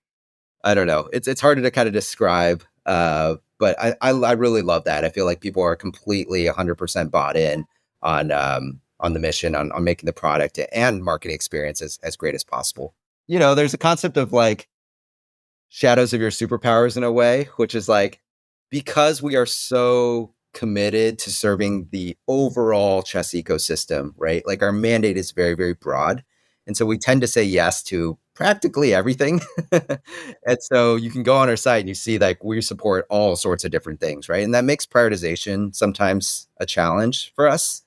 I don't know. It's harder to kind of describe. But I really love that. I feel like people are completely 100% bought in on the mission, on making the product and marketing experience as great as possible. There's a concept of like shadows of your superpowers in a way, which is like, because we are so committed to serving the overall chess ecosystem, right? Like our mandate is very, very broad. And so we tend to say yes to practically everything. And so you can go on our site and you see like we support all sorts of different things, right? And that makes prioritization sometimes a challenge for us.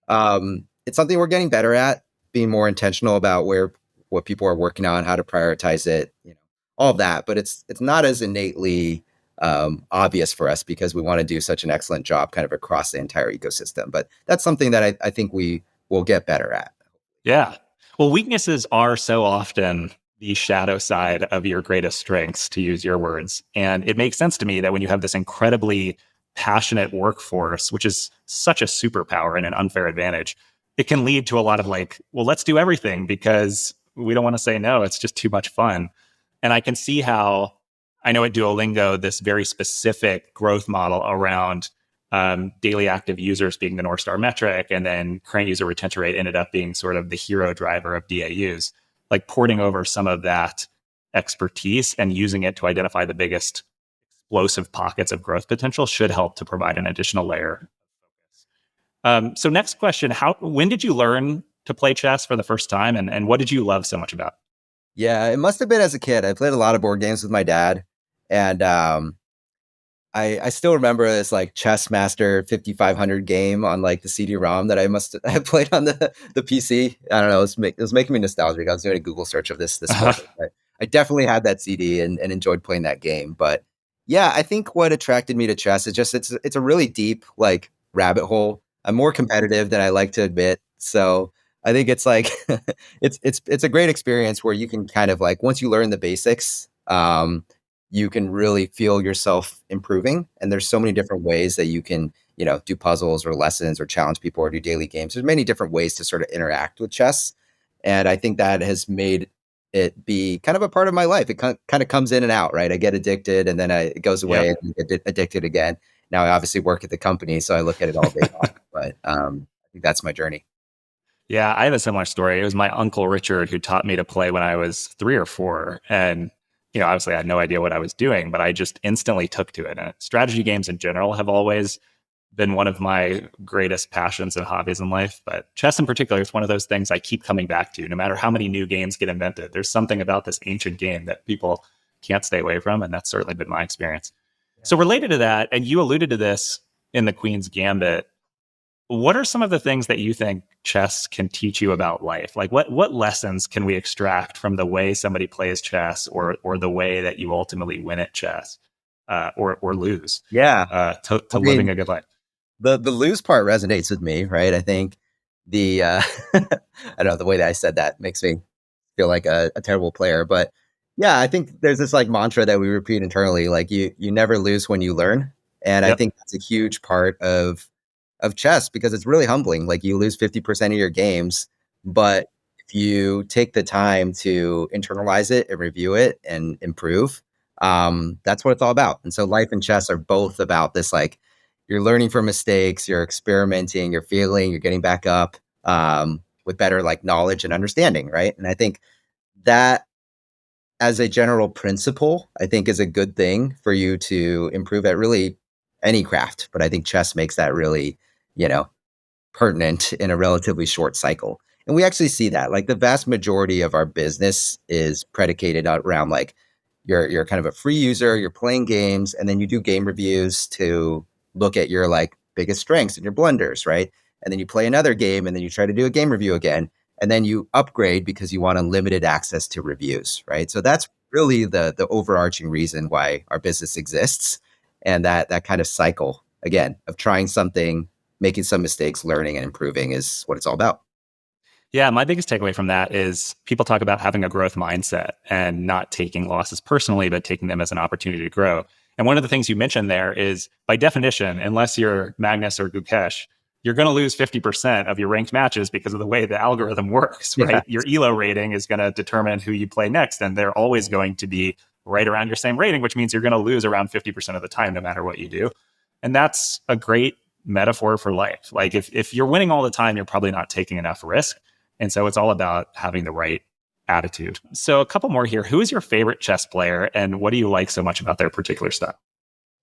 It's something we're getting better at, being more intentional about what people are working on, how to prioritize it, all of that. But it's not as innately obvious for us because we want to do such an excellent job kind of across the entire ecosystem. But that's something that I think we will get better at. Yeah. Well, weaknesses are so often the shadow side of your greatest strengths, to use your words. And it makes sense to me that when you have this incredibly passionate workforce, which is such a superpower and an unfair advantage, it can lead to a lot of like, well, let's do everything because we don't want to say no. It's just too much fun. And I can see how, I know at Duolingo, this very specific growth model around daily active users being the North Star metric, and then current user retention rate ended up being sort of the hero driver of DAUs. Like porting over some of that expertise and using it to identify the biggest explosive pockets of growth potential should help to provide an additional layer. So next question, when did you learn to play chess for the first time, and what did you love so much about it? Yeah, it must have been as a kid. I played a lot of board games with my dad, and I still remember this like Chess Master 5500 game on like the CD-ROM that I must have played on the PC. I don't know. It was making me nostalgic. I was doing a Google search of this morning. But I definitely had that CD and enjoyed playing that game. But yeah, I think what attracted me to chess is just it's a really deep like rabbit hole. I'm more competitive than I like to admit. So I think it's like it's a great experience where you can kind of like once you learn the basics, you can really feel yourself improving. And there's so many different ways that you can do puzzles or lessons or challenge people or do daily games. There's many different ways to sort of interact with chess. And I think that has made it be kind of a part of my life. It kind of comes in and out, right? I get addicted and then it goes away Yep. and get addicted again. Now I obviously work at the company, so I look at it all day long. But I think that's my journey. Yeah, I have a similar story. It was my uncle Richard who taught me to play when I was 3 or 4. And, obviously I had no idea what I was doing, but I just instantly took to it. And strategy games in general have always been one of my greatest passions and hobbies in life. But chess in particular is one of those things I keep coming back to. No matter how many new games get invented, there's something about this ancient game that people can't stay away from. And that's certainly been my experience. So related to that, and you alluded to this in the Queen's Gambit, what are some of the things that you think chess can teach you about life? Like what lessons can we extract from the way somebody plays chess or the way that you ultimately win at chess or lose Yeah. to living a good life? The lose part resonates with me, right? I think the I don't know, the way that I said that makes me feel like a terrible player. But yeah, I think there's this like mantra that we repeat internally, like you never lose when you learn. And I Yep. think that's a huge part of chess because it's really humbling. Like you lose 50% of your games, but if you take the time to internalize it and review it and improve, that's what it's all about. And so life and chess are both about this like you're learning from mistakes, you're experimenting, you're feeling, you're getting back up with better like knowledge and understanding, right? And I think that as a general principle, I think is a good thing for you to improve at really any craft. But I think chess makes that really, you know, pertinent in a relatively short cycle. And we actually see that. Like the vast majority of our business is predicated around like you're kind of a free user, you're playing games, and then you do game reviews to look at your like biggest strengths and your blunders, right? And then you play another game and then you try to do a game review again. And then you upgrade because you want unlimited access to reviews, right? So that's really the overarching reason why our business exists. And that kind of cycle again of trying something, making some mistakes, learning and improving is what it's all about. Yeah, my biggest takeaway from that is people talk about having a growth mindset and not taking losses personally, but taking them as an opportunity to grow. And one of the things you mentioned there is, by definition, unless you're Magnus or Gukesh, you're going to lose 50% of your ranked matches because of the way the algorithm works, Yeah. right? Your ELO rating is going to determine who you play next, and they're always going to be right around your same rating, which means you're going to lose around 50% of the time, no matter what you do. And that's a great metaphor for life. Like if you're winning all the time, you're probably not taking enough risk. And so it's all about having the right attitude. So a couple more here. Who is your favorite chess player and what do you like so much about their particular style?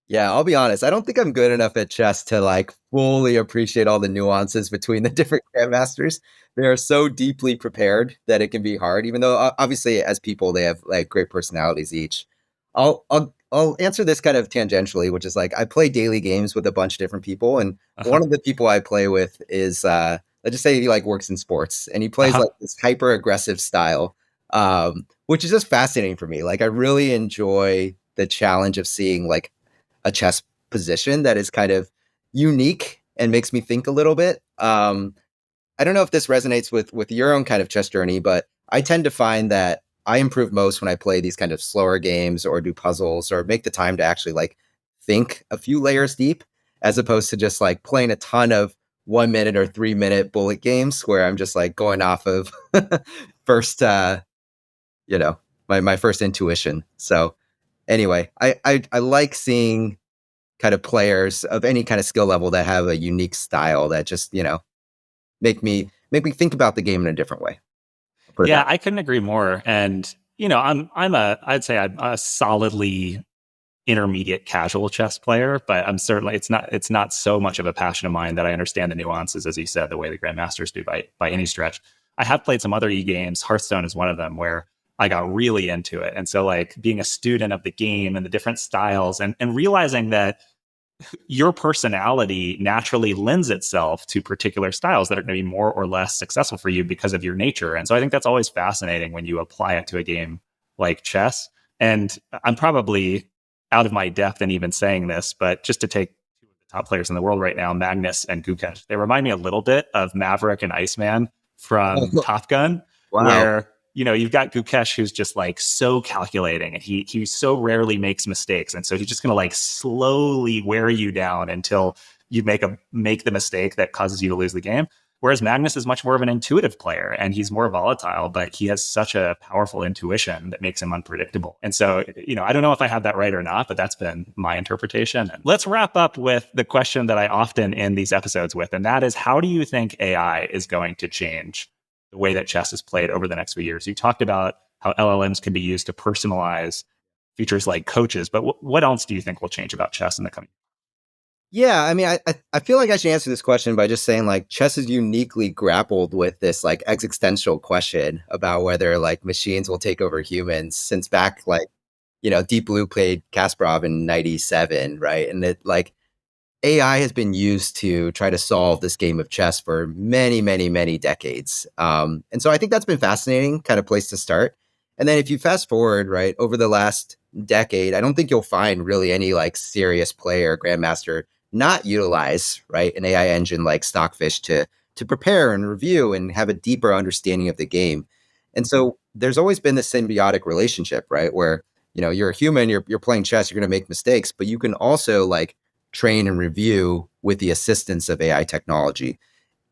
Yeah, I'll be honest. I don't think I'm good enough at chess to like fully appreciate all the nuances between the different grandmasters. They are so deeply prepared that it can be hard, even though obviously as people they have like great personalities each. I'll answer this kind of tangentially, which is like I play daily games with a bunch of different people, and Uh-huh. one of the people I play with is let's just say he like works in sports and he plays Uh-huh. like this hyper aggressive style, which is just fascinating for me. Like I really enjoy the challenge of seeing like a chess position that is kind of unique and makes me think a little bit. I don't know if this resonates with your own kind of chess journey, but I tend to find that I improve most when I play these kind of slower games or do puzzles or make the time to actually like think a few layers deep, as opposed to just like playing a ton of 1 minute or 3 minute bullet games where I'm just like going off of first you know my first intuition. So anyway, I like seeing kind of players of any kind of skill level that have a unique style that just make me think about the game in a different way. I'll put it Yeah, that way. I couldn't agree more. And I'd say I'm a solidly intermediate casual chess player, but I'm certainly it's not so much of a passion of mine that I understand the nuances, as you said, the way the grandmasters do by any stretch. I have played some other games. Hearthstone is one of them where I got really into it. And so like being a student of the game and the different styles and realizing that your personality naturally lends itself to particular styles that are going to be more or less successful for you because of your nature. And so I think that's always fascinating when you apply it to a game like chess. And I'm probably out of my depth in even saying this, but just to take two of the top players in the world right now, Magnus and Gukesh, they remind me a little bit of Maverick and Iceman from Oh, Top Gun, wow. where you've got Gukesh who's just like so calculating and he so rarely makes mistakes. And so he's just gonna like slowly wear you down until you make the mistake that causes you to lose the game. Whereas Magnus is much more of an intuitive player and he's more volatile, but he has such a powerful intuition that makes him unpredictable. And so, I don't know if I have that right or not, but that's been my interpretation. And let's wrap up with the question that I often end these episodes with, and that is, how do you think AI is going to change the way that chess is played over the next few years? You talked about how LLMs can be used to personalize features like coaches, but what else do you think will change about chess in the coming? Yeah, I mean, I feel like I should answer this question by just saying like chess is uniquely grappled with this like existential question about whether like machines will take over humans since back like, Deep Blue played Kasparov in 97, right? And it like AI has been used to try to solve this game of chess for many, many, many decades. And so I think that's been fascinating, kind of place to start. And then if you fast forward, right, over the last decade, I don't think you'll find really any like serious player, grandmaster, not utilize, right, an AI engine like Stockfish to prepare and review and have a deeper understanding of the game. And so there's always been this symbiotic relationship, right, where you're a human, you're playing chess, you're going to make mistakes, but you can also like train and review with the assistance of AI technology.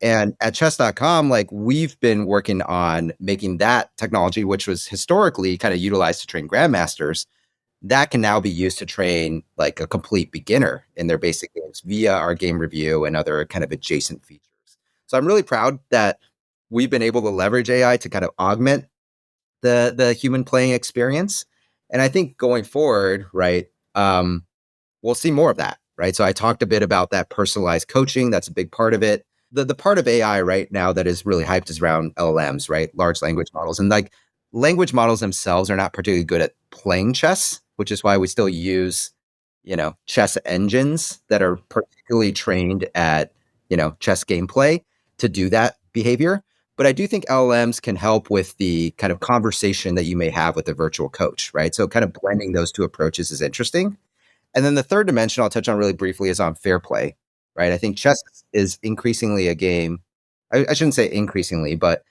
And at chess.com, like we've been working on making that technology, which was historically kind of utilized to train grandmasters, that can now be used to train like a complete beginner in their basic games via our game review and other kind of adjacent features. So I'm really proud that we've been able to leverage AI to kind of augment the human playing experience. And I think going forward, right, we'll see more of that, right? So I talked a bit about that personalized coaching. That's a big part of it. The part of AI right now that is really hyped is around LLMs, right? Large language models. And like language models themselves are not particularly good at playing chess, which is why we still use, chess engines that are particularly trained at, chess gameplay to do that behavior. But I do think LLMs can help with the kind of conversation that you may have with a virtual coach, right? So kind of blending those two approaches is interesting. And then the third dimension I'll touch on really briefly is on fair play, right? I think chess is increasingly a game. I shouldn't say increasingly, but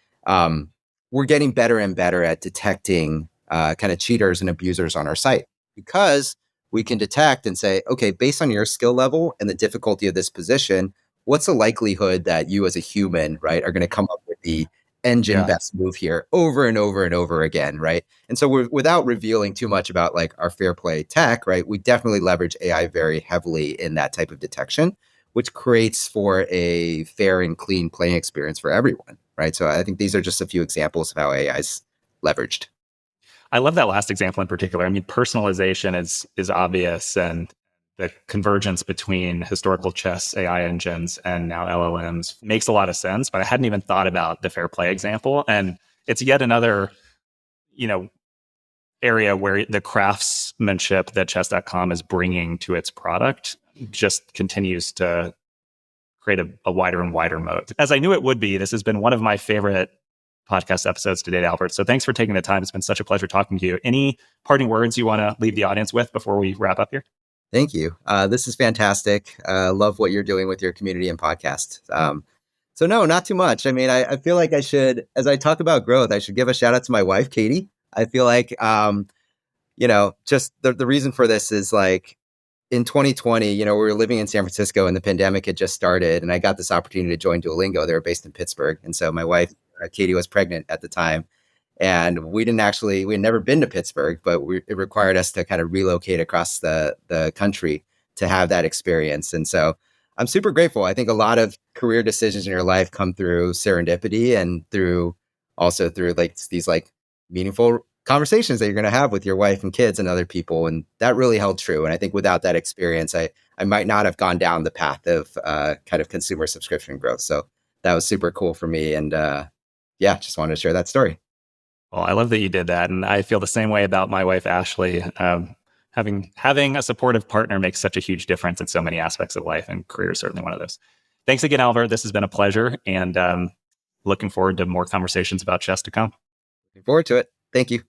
we're getting better and better at detecting kind of cheaters and abusers on our site because we can detect and say, okay, based on your skill level and the difficulty of this position, what's the likelihood that you as a human, right, are going to come up with the engine best move here over and over and over again, right? And so without revealing too much about like our fair play tech, right, we definitely leverage AI very heavily in that type of detection, which creates for a fair and clean playing experience for everyone, right? So I think these are just a few examples of how AI is leveraged. I love that last example in particular. I mean, personalization is obvious, and the convergence between historical chess AI engines and now LLMs makes a lot of sense. But I hadn't even thought about the fair play example, and it's yet another, area where the craftsmanship that chess.com is bringing to its product just continues to create a wider and wider moat. As I knew it would be, this has been one of my favorite podcast episodes to date, Albert. So thanks for taking the time. It's been such a pleasure talking to you. Any parting words you want to leave the audience with before we wrap up here? Thank you. This is fantastic. Love what you're doing with your community and podcast. So no, not too much. I mean, I feel like I should, as I talk about growth, I should give a shout out to my wife, Katie. I feel like, just the reason for this is like in 2020, we were living in San Francisco and the pandemic had just started and I got this opportunity to join Duolingo. They were based in Pittsburgh. And so my wife, Katie, was pregnant at the time. And we had never been to Pittsburgh, but it required us to kind of relocate across the country to have that experience. And so I'm super grateful. I think a lot of career decisions in your life come through serendipity and through like these like meaningful conversations that you're going to have with your wife and kids and other people. And that really held true. And I think without that experience, I might not have gone down the path of kind of consumer subscription growth. So that was super cool for me. And just wanted to share that story. Well, I love that you did that, and I feel the same way about my wife, Ashley. Having a supportive partner makes such a huge difference in so many aspects of life, and career is certainly one of those. Thanks again, Albert. This has been a pleasure, and looking forward to more conversations about chess to come. Looking forward to it. Thank you.